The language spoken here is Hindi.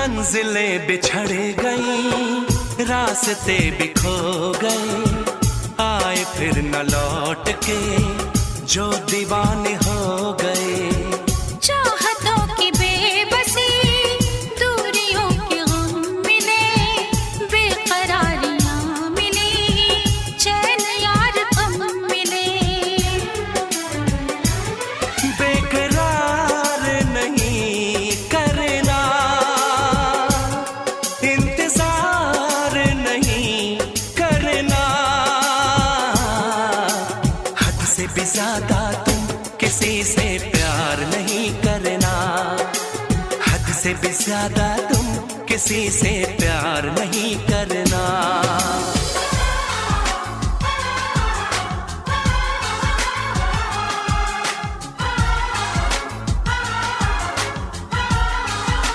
मंजिलें बिछड़ गई, रास्ते भी खो गए, आए फिर न लौट के जो दीवाने हो गए। चाहतों की बेबसी, दूरियों के गम मिले, बेकरारियां मिली, चैन यार कम मिले। बेकरार नहीं करना, इंतजार नहीं करना, हद से भी ज्यादा तुम किसी से प्यार नहीं करना, हद से भी ज्यादा तुम किसी से प्यार नहीं करना।